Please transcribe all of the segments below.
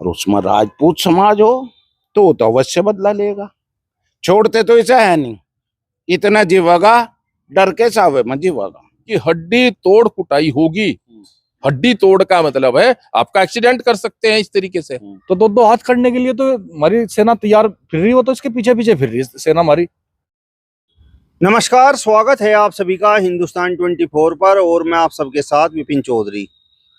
उसमें राजपूत समाज हो तो अवश्य बदला लेगा। छोड़ते तो इसे है नहीं, इतना जीवेगा डर के सावे में जीवेगा कि हड्डी तोड़ कुटाई होगी। हड्डी तोड़ का मतलब है आपका एक्सीडेंट कर सकते हैं इस तरीके से। तो दो हाथ करने के लिए तो हमारी सेना तैयार फिर रही हो, तो इसके पीछे पीछे फिर रही है सेना हमारी। नमस्कार, स्वागत है आप सभी का हिंदुस्तान 24 पर और मैं आप सबके साथ विपिन चौधरी।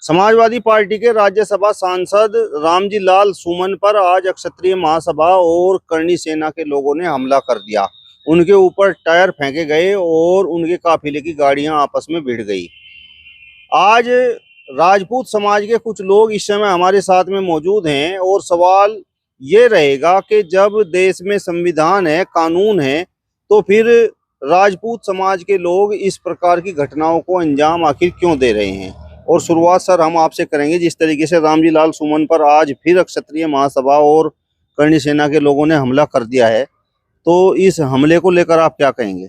समाजवादी पार्टी के राज्यसभा सांसद रामजी लाल सुमन पर आज क्षत्रिय महासभा और करणी सेना के लोगों ने हमला कर दिया। उनके ऊपर टायर फेंके गए और उनके काफिले की गाड़ियां आपस में भिड़ गई। आज राजपूत समाज के कुछ लोग इस समय हमारे साथ में मौजूद हैं और सवाल ये रहेगा कि जब देश में संविधान है, कानून है, तो फिर राजपूत समाज के लोग इस प्रकार की घटनाओं को अंजाम आखिर क्यों दे रहे हैं। और शुरुआत सर हम आपसे करेंगे, जिस तरीके से रामजी लाल सुमन पर आज फिर क्षत्रिय महासभा और करणी सेना के लोगों ने हमला कर दिया है, तो इस हमले को लेकर आप क्या कहेंगे?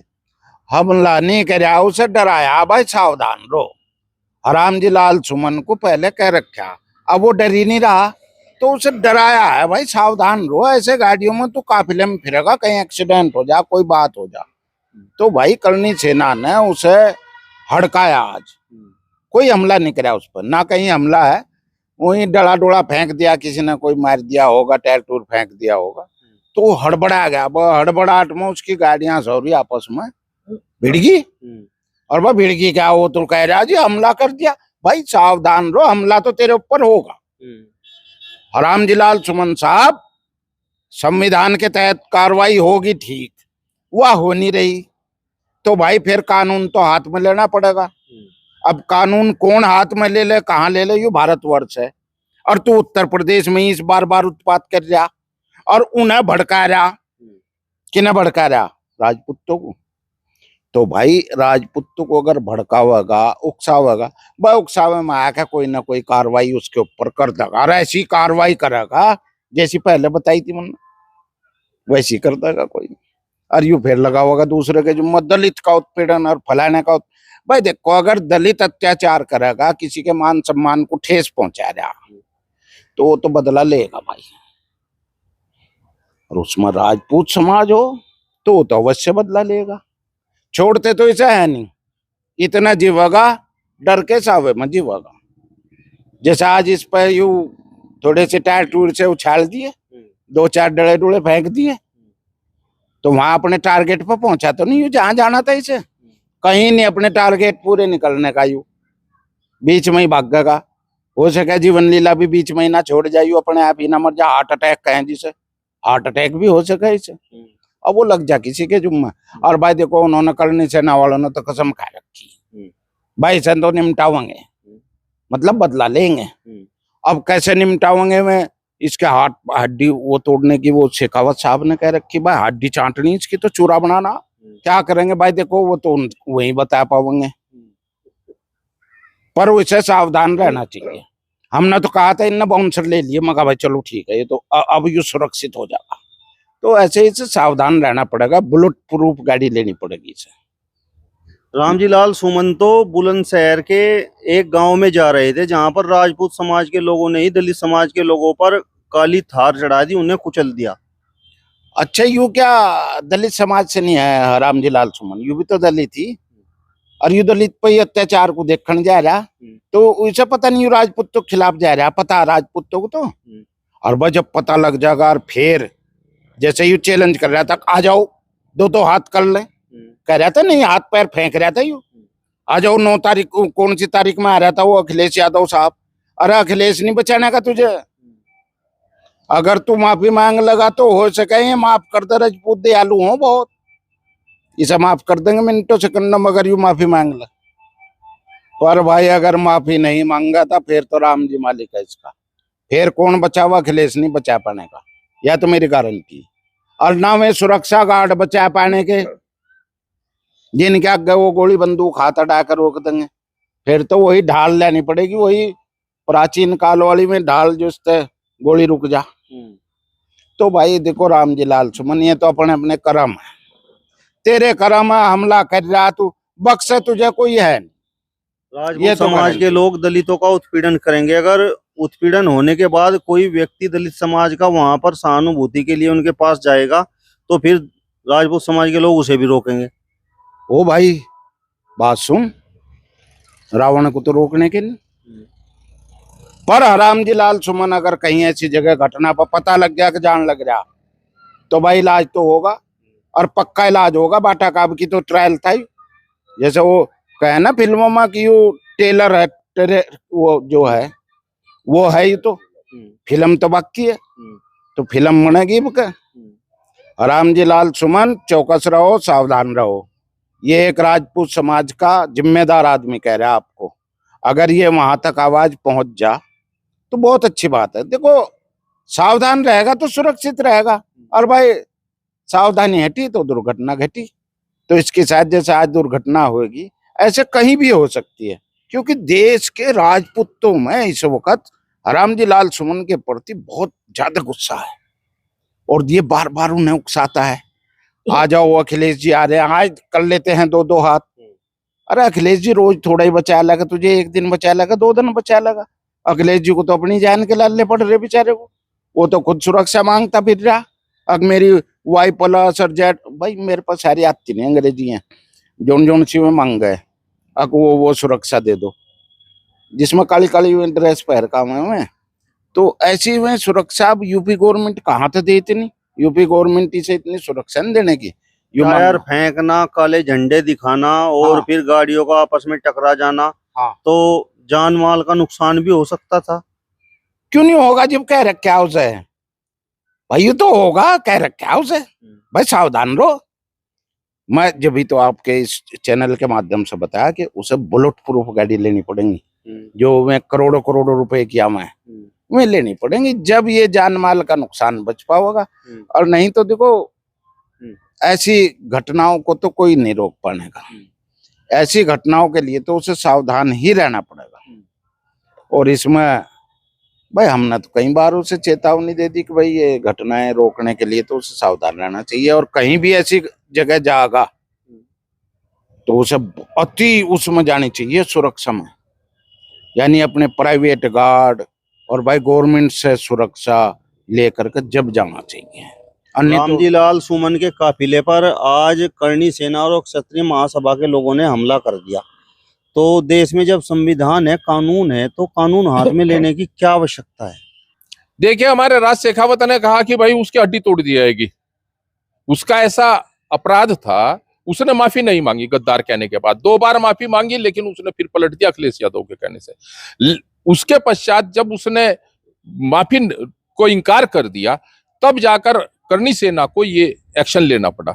हमला नहीं कराया, उसे डराया, भाई सावधान रहो। रामजी लाल सुमन को पहले कह रखा, अब वो डर ही नहीं रहा तो उसे डराया है, भाई सावधान रहो, ऐसे गाड़ियों में तो काफिले में फिरेगा, कहीं एक्सीडेंट हो जा, कोई बात हो जा। तो भाई करणी सेना ने उसे हड़काया। आज कोई हमला नहीं कराया उस पर, ना कहीं हमला है, वही डला डोला फेंक दिया, किसी ने कोई मार दिया होगा, टायर टूर फेंक दिया होगा, तो हड़बड़ा गया। हड़बड़ाहट में उसकी गाड़ियां सौरी आपस में भिड़ गई। और वह भिड़ गई क्या, वो तो कह रहा जी हमला कर दिया। भाई सावधान रहो, हमला तो तेरे ऊपर होगा। रामजी लाल सुमन साहब, संविधान के तहत कार्रवाई होगी, ठीक, वह हो नहीं रही तो भाई फिर कानून तो हाथ में लेना पड़ेगा। अब कानून कौन हाथ में ले ले, कहाँ ले ले, ये भारतवर्ष है। और तू उत्तर प्रदेश में इस बार बार उत्पात कर रहा और उन्हें भड़का रहा। किन्हें भड़का रहा? राजपूतों को। तो भाई राजपूतों को अगर भड़कावेगा, उकसावेगा, भाई उकसावे में आया कोई ना कोई कार्रवाई उसके ऊपर कर देगा। और ऐसी कार्रवाई करेगा जैसी पहले बताई थी मैंने, वैसी कर देगा कोई। और यू फिर लगा होगा दूसरे के जो दलित का उत्पीड़न और फलाने का भाई देखो, अगर दलित अत्याचार करेगा, किसी के मान सम्मान को ठेस पहुंचा रहा, तो वो तो बदला लेगा भाई। और उसमें राजपूत समाज हो तो अवश्य बदला लेगा। छोड़ते तो इसे है नहीं, इतना जीवेगा डर के सावे में जीवेगा। जैसे आज इस पर यू थोड़े से टायर टूर से उछाल दिए, दो चार डले डुले फेंक दिए, तो वहां अपने टारगेट पर पहुंचा तो नहीं, जहां जाना था इसे कहीं नहीं, अपने टारगेट पूरे निकलने का यू बीच में ही भागेगा। हो सके जीवन लीला भी बीच में ही ना छोड़ जाइयो, अपने आप ही ना मर जा। हार्ट अटैक कहें जिसे, हार्ट अटैक भी हो सके इसे, अब वो लग जा किसी के जुम्मे। और भाई देखो, उन्होंने करणी सेना वालों ने तो कसम खा रखी, भाई इसे तो निमटावेंगे, मतलब बदला लेंगे। अब कैसे निमटावेंगे में, इसके हाथ हड्डी वो तोड़ने की वो शेखावत साहब ने कह रखी, भाई हड्डी चाटनी इसकी तो चूरा बनाना। क्या करेंगे भाई देखो, वो तो वही बता पाएंगे, पर उसे सावधान रहना चाहिए। हमने तो कहा था, इनने बाउंसर ले लिए, मगर भाई चलो ठीक है, ये तो अब ये सुरक्षित हो जाएगा। तो ऐसे इसे सावधान रहना पड़ेगा, बुलेट प्रूफ गाड़ी लेनी पड़ेगी इसे। रामजी लाल सुमन तो बुलंदशहर के एक गांव में जा रहे थे, जहां पर राजपूत समाज के लोगों ने ही दलित समाज के लोगों पर काली थार चढ़ा दी, उन्हें कुचल दिया। अच्छा, यू क्या दलित समाज से नहीं है रामजी लाल सुमन? यू भी तो दलित थी, और यू दलित पे अत्याचार को देखने जा रहा, तो उसे पता नहीं राजपूतों के खिलाफ जा रहा, पता राजपूतों को तो। और वह जब पता लग जाएगा, और फिर जैसे यू चैलेंज कर रहा था, आ जाओ दो हाथ कर ले, कह रहा था, नहीं हाथ पैर फेंक रहा था यू, आ जाओ 9 तारीख को, कौन सी तारीख में आ रहा था वो, अखिलेश यादव साहब। अरे अखिलेश नहीं बचाने का तुझे, अगर तू माफी मांग लगा तो हो सके ये माफ कर दे, राजपूत दयालु हो बहुत, इसे माफ कर देंगे मिनटों सेकंडों में अगर यू माफी मांग ले। पर भाई अगर माफी नहीं मांगा था, फिर तो राम जी मालिक है इसका, फिर कौन बचावा? अखिलेश नहीं बचा पाने का, या तो मेरी गारंटी। और ना में सुरक्षा गार्ड बचा पाने के, जिनके आगे वो गोली बंदूक हाथ हटाकर रोक देंगे, फिर तो वही ढाल लेनी पड़ेगी, वही प्राचीन काल वाली में ढाल, जिससे गोली रुक जा। तो भाई देखो रामजी लाल सुमन, ये तो अपने अपने कर्म है, तेरे कर्म है, हमला कर रहा तू, बख्शे तुझे कोई है नहीं। राजपूत समाज के लोग दलितों का उत्पीड़न करेंगे, अगर उत्पीड़न होने के बाद कोई व्यक्ति दलित समाज का वहां पर सहानुभूति के लिए उनके पास जाएगा तो फिर राजपूत समाज के लोग उसे भी रोकेंगे। ओ भाई बात सुन, रावण को तो रोकने के लिए, पर हरामजी लाल सुमन अगर कहीं ऐसी जगह घटना पर पता लग गया कि जान लग रहा, तो भाई इलाज तो होगा और पक्का इलाज होगा। बाटा काब की तो ट्रायल था ही, जैसे वो कहे ना फिल्मों में कि वो टेलर है, वो जो है वो है ही, तो फिल्म तो बाकी है, तो फिल्म बनेगी क्या? हरामजी लाल सुमन चौकस रहो, सावधान रहो। ये एक राजपूत समाज का जिम्मेदार आदमी कह रहा है आपको। अगर ये वहां तक आवाज पहुंच जा तो बहुत अच्छी बात है। देखो सावधान रहेगा तो सुरक्षित रहेगा, और भाई सावधानी हटी तो दुर्घटना घटी। तो इसके साथ जैसे आज दुर्घटना होगी ऐसे कहीं भी हो सकती है, क्योंकि देश के राजपूतों में इस वक्त हरामजी लाल सुमन के प्रति बहुत ज्यादा गुस्सा है और ये बार बार उन्हें उकसाता है। आ जाओ अखिलेश जी आ रहे हैं, आज कर लेते हैं दो दो हाथ। अरे अखिलेश जी रोज थोड़ा ही बचा लगा, तुझे एक दिन बचा लगा, 2 दिन बचा लगा। अखिलेश जी को तो अपनी जान के लाले पड़ रहे बेचारे को, वो तो खुद सुरक्षा मांगता फिर रहा। अब मेरी वाई प्लस और जेट, भाई मेरे पास सारी आती नहीं अंग्रेजी है, जोन जोन सी में मांग गए, अब वो सुरक्षा दे दो जिसमें काली काली ड्रेस पहन का मैं। तो ऐसी में सुरक्षा अब यूपी गवर्नमेंट कहाँ तो देती नहीं, यूपी गवर्नमेंट इसे इतनी सुरक्षा नहीं देने की। टायर फेंकना, काले झंडे दिखाना और हाँ। फिर गाड़ियों का आपस में टकरा जाना, हाँ। तो जान माल का नुकसान भी हो सकता था। क्यों नहीं होगा जब कह रखा उसे, भाई ये तो होगा, कह रखा उसे, भाई सावधान रहो। मैं जब भी तो आपके इस चैनल के माध्यम से बताया कि उसे बुलेट प्रूफ गाड़ी लेनी पड़ेगी, जो मैं करोड़ों करोड़ों रुपए किया मैं लेनी पड़ेगी, जब ये जान माल का नुकसान बच पाओगा। और नहीं तो देखो ऐसी घटनाओं को तो कोई नहीं रोक पाएगा। ऐसी घटनाओं के लिए तो उसे सावधान ही रहना पड़ेगा। और इसमें भाई हमने तो कई बार उसे चेतावनी दे दी कि भाई ये घटनाएं रोकने के लिए तो उसे सावधान रहना चाहिए, और कहीं भी ऐसी जगह जाएगा तो उसे अति उसमें जानी चाहिए सुरक्षा में, यानी अपने प्राइवेट गार्ड और भाई गवर्नमेंट से सुरक्षा लेकर के जब जाना चाहिए। रामजी लाल सुमन के काफिले पर आज करणी सेना और क्षत्रिय महासभा के लोगों ने हमला कर दिया। तो देश में जब संविधान है, कानून है, तो कानून हाथ में लेने की क्या आवश्यकता है? देखिए हमारे राज शेखावत ने कहा कि भाई उसकी हड्डी तोड़ दी जाएगी, उसका ऐसा अपराध था, उसने माफी नहीं मांगी गद्दार कहने के बाद। 2 बार माफी मांगी लेकिन उसने फिर पलट दिया अखिलेश यादव के कहने से। उसके पश्चात जब उसने माफी को इनकार कर दिया तब जाकर करणी सेना को ये एक्शन लेना पड़ा।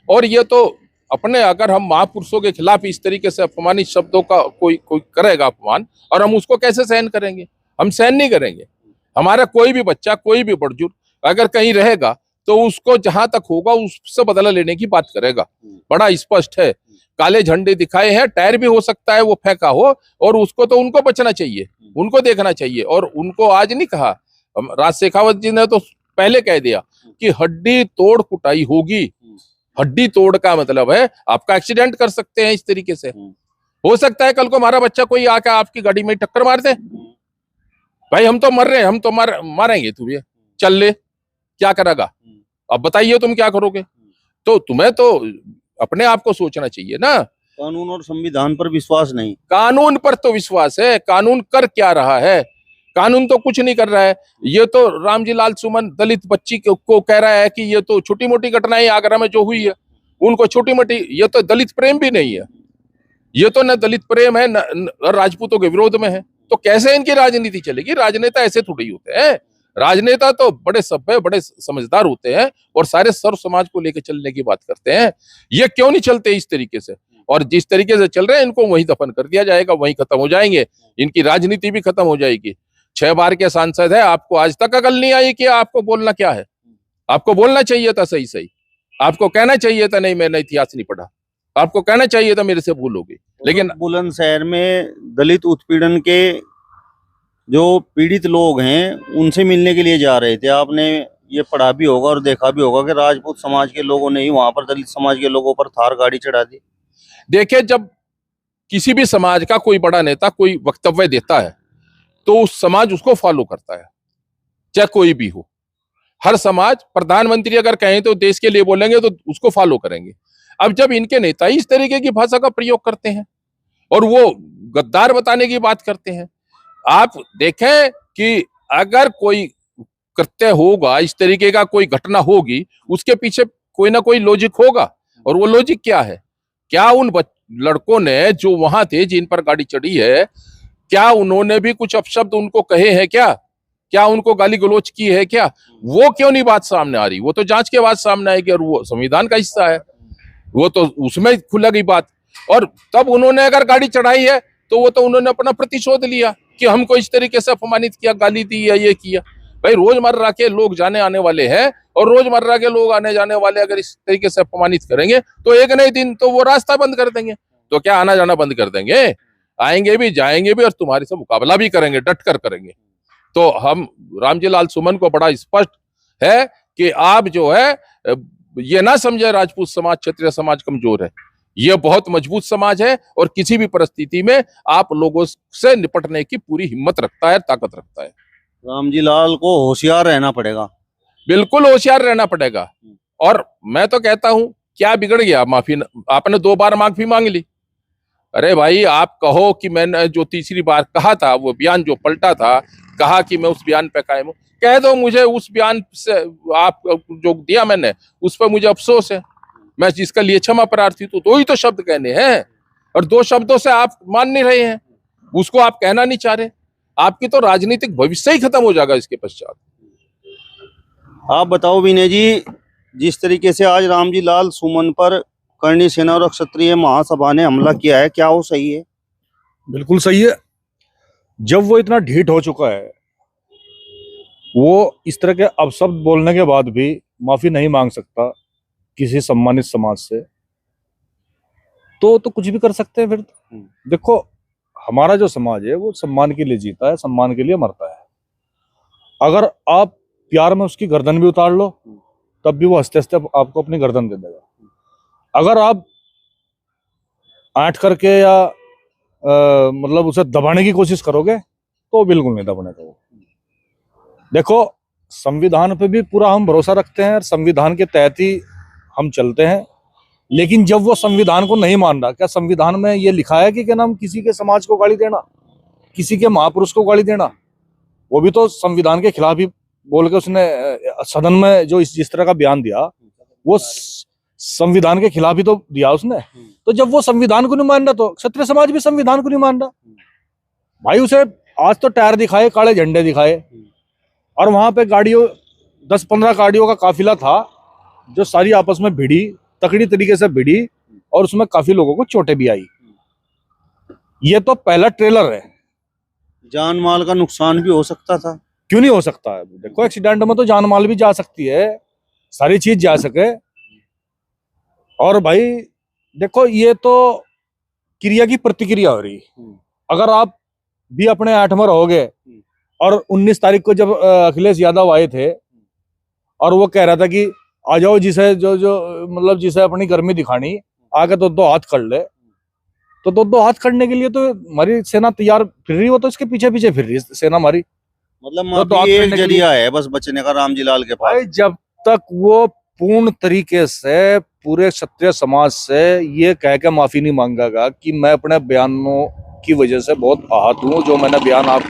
और ये तो अपने, अगर हम महापुरुषों के खिलाफ इस तरीके से अपमानित शब्दों का कोई करेगा अपमान, और हम उसको कैसे सहन करेंगे? हम सहन नहीं करेंगे। हमारा कोई भी बच्चा, कोई भी बुजुर्ग अगर कहीं रहेगा तो उसको जहां तक होगा उससे बदला लेने की बात करेगा। बड़ा स्पष्ट है, काले झंडे दिखाए हैं, टायर भी हो सकता है वो फेंका हो, और उसको तो उनको बचना चाहिए, उनको देखना चाहिए। और उनको आज नहीं कहा, राज शेखावत जी ने तो पहले कह दिया कि हड्डी तोड़ कुटाई होगी। हड्डी तोड़ का मतलब है आपका एक्सीडेंट कर सकते हैं इस तरीके से। हो सकता है कल को हमारा बच्चा कोई आकर आपकी गाड़ी में टक्कर मार दे, भाई हम तो मर रहे हैं, हम तो मारेंगे, तू ये चल ले, क्या करेगा? अब बताइए तुम क्या करोगे? तो तुम्हें तो अपने आप को सोचना चाहिए ना। कानून और संविधान पर विश्वास नहीं, कानून पर तो विश्वास है। कानून कर क्या रहा है? कानून तो कुछ नहीं कर रहा है। ये तो रामजी लाल सुमन दलित बच्ची को कह रहा है कि ये तो छोटी मोटी घटनाएं आगरा में जो हुई है उनको छोटी मोटी, ये तो दलित प्रेम भी नहीं है, ये तो न दलित प्रेम है न राजपूतों के विरोध में है। तो कैसे इनकी राजनीति चलेगी? राजनेता ऐसे थोड़ी होते हैं। राजनेता तो बड़े सभ्य, बड़े समझदार होते हैं और सारे सर्व समाज को लेकर चलने की बात करते हैं। ये क्यों नहीं चलते इस तरीके से? और जिस तरीके से चल रहे हैं इनको वहीं दफन कर दिया जाएगा, वहीं खत्म हो जाएंगे, इनकी राजनीति भी खत्म हो जाएगी। 6 बार के सांसद है, आपको आज तक अकल नहीं आई कि आपको बोलना क्या है? आपको बोलना चाहिए था सही सही, आपको कहना चाहिए था नहीं मैंने इतिहास नहीं पढ़ा, आपको कहना चाहिए था मेरे से भूल हो गई। लेकिन बुलंदशहर में दलित उत्पीड़न के जो पीड़ित लोग हैं उनसे मिलने के लिए जा रहे थे। आपने ये पढ़ा भी होगा और देखा भी होगा कि राजपूत समाज के लोगों ने ही वहां पर दलित समाज के लोगों पर थार गाड़ी चढ़ा दी। देखिए, जब किसी भी समाज का कोई बड़ा नेता कोई वक्तव्य देता है तो उस समाज उसको फॉलो करता है, चाहे कोई भी हो। हर समाज, प्रधानमंत्री अगर कहें तो देश के लिए बोलेंगे तो उसको फॉलो करेंगे। अब जब इनके नेता इस तरीके की भाषा का प्रयोग करते हैं और वो गद्दार बताने की बात करते हैं, आप देखें कि अगर कोई कृत्य होगा, इस तरीके का कोई घटना होगी, उसके पीछे कोई ना कोई लॉजिक होगा। और वो लॉजिक क्या है? क्या उन लड़कों ने जो वहां थे, जिन पर गाड़ी चढ़ी है, क्या उन्होंने भी कुछ अपशब्द उनको कहे हैं? क्या उनको गाली गलौज की है? क्या वो क्यों नहीं बात सामने आ रही? वो तो जांच के बाद सामने आएगी और वो संविधान का हिस्सा है, वो तो उसमें खुलेगी बात। और तब उन्होंने अगर गाड़ी चढ़ाई है तो वो तो उन्होंने अपना प्रतिशोध लिया कि हमको इस तरीके से अपमानित किया, गाली दी या ये किया। भाई रोजमर्रा के लोग जाने आने वाले हैं और रोजमर्रा के लोग आने जाने वाले अगर इस तरीके से अपमानित करेंगे तो एक नहीं दिन तो वो रास्ता बंद कर देंगे। तो क्या आना जाना बंद कर देंगे? आएंगे भी, जाएंगे भी और तुम्हारे से मुकाबला भी करेंगे, डट कर करेंगे। तो हम रामजी लाल सुमन को बड़ा स्पष्ट है कि आप जो है ये ना समझे राजपूत समाज, क्षत्रिय समाज कमजोर है। ये बहुत मजबूत समाज है और किसी भी परिस्थिति में आप लोगों से निपटने की पूरी हिम्मत रखता है, ताकत रखता है। रामजी लाल को होशियार रहना पड़ेगा। बिल्कुल होशियार रहना पड़ेगा। और मैं तो कहता हूं, क्या बिगड़ गया? माफी आपने 2 बार माफी मांग ली। अरे भाई, आप कहो कि मैंने जो तीसरी बार कहा था, वो बयान जो पलटा था, कहा कि मैं उस बयान पे कायम हूं, कह दो मुझे उस बयान से आप जो दिया मैंने उस पर मुझे अफसोस है, मैं जिसका लिए क्षमा प्रार्थी। तो 2 ही तो शब्द कहने हैं और 2 शब्दों से आप मान नहीं रहे हैं, उसको आप कहना नहीं चाह रहे। आपकी तो राजनीतिक भविष्य ही खत्म हो जाएगा इसके पश्चात। आप बताओ विनय जी, जिस तरीके से आज रामजी लाल सुमन पर करणी सेना और क्षत्रिय महासभा ने हमला किया है, क्या वो सही है? बिल्कुल सही है। जब वो इतना ढीठ हो चुका है, वो इस तरह के अपशब्द बोलने के बाद भी माफी नहीं मांग सकता किसी सम्मानित समाज से, तो कुछ भी कर सकते हैं फिर। देखो, हमारा जो समाज है वो सम्मान के लिए जीता है, सम्मान के लिए मरता है। अगर आप प्यार में उसकी गर्दन भी उतार लो तब भी वो हंसते हंसते आपको अपनी गर्दन दे देगा। अगर आप ऐंठ करके या मतलब उसे दबाने की कोशिश करोगे तो बिल्कुल नहीं दबाने का वो। देखो, संविधान पे भी पूरा हम भरोसा रखते हैं और संविधान के तहत ही हम चलते हैं, लेकिन जब वो संविधान को नहीं मान रहा, क्या संविधान में ये लिखा है कि क्या नाम किसी के समाज को गाली देना, किसी के महापुरुष को गाली देना? वो भी तो संविधान के खिलाफ ही बोल के उसने सदन में जो जिस तरह का बयान दिया, वो संविधान के खिलाफ ही तो दिया उसने। तो जब वो संविधान को नहीं मान रहा तो क्षत्रिय समाज भी संविधान को नहीं मान रहा। भाई, उसे आज तो टायर दिखाए, काले झंडे दिखाए, और वहां पे गाड़ियों 10-15 गाड़ियों का काफिला था जो सारी आपस में भिड़ी, तकड़ी तरीके से भिड़ी, और उसमें काफी लोगों को चोटें भी आई। ये तो पहला ट्रेलर है। जान माल का नुकसान भी हो सकता था। क्यों नहीं हो सकता है? देखो, एक्सीडेंट में तो जान माल भी जा सकती है, सारी चीज जा सके। और भाई देखो, ये तो क्रिया की प्रतिक्रिया हो रही। अगर आप भी अपने 8 में रहोगे, और 19 तारीख को जब अखिलेश यादव आए थे और वो कह रहा था कि आ जाओ, जिसे जो मतलब जिसे अपनी गर्मी दिखानी, आके तो 2 हाथ कर ले, तो 2 हाथ करने के लिए तो हमारी सेना तैयार फिर रही, हो तो इसके पीछे पीछे फिर रही सेना हमारी। मतलब माफी एक जरिया है बस बचने का रामजी लाल के पास। भाई, जब तक वो पूर्ण तरीके से पूरे क्षत्रिय समाज से ये कह के माफी नहीं मांगेगा कि मैं अपने बयानों की वजह से बहुत आहत हूं, जो मैंने बयान आप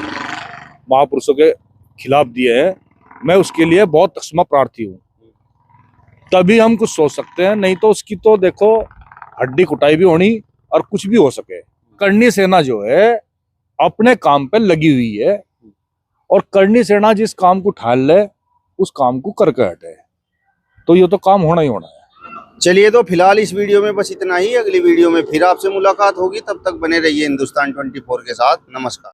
महापुरुषों के खिलाफ दिए हैं, मैं उसके लिए बहुत क्षमा प्रार्थी हूं, तभी हम कुछ सोच सकते हैं। नहीं तो उसकी तो देखो हड्डी कुटाई भी होनी और कुछ भी हो सके। करणी सेना जो है अपने काम पे लगी हुई है, और करणी सेना जिस काम को ठान ले उस काम को करके हटे, तो ये तो काम होना ही होना है। चलिए, तो फिलहाल इस वीडियो में बस इतना ही। अगली वीडियो में फिर आपसे मुलाकात होगी, तब तक बने रहिए हिंदुस्तान 24 के साथ। नमस्कार।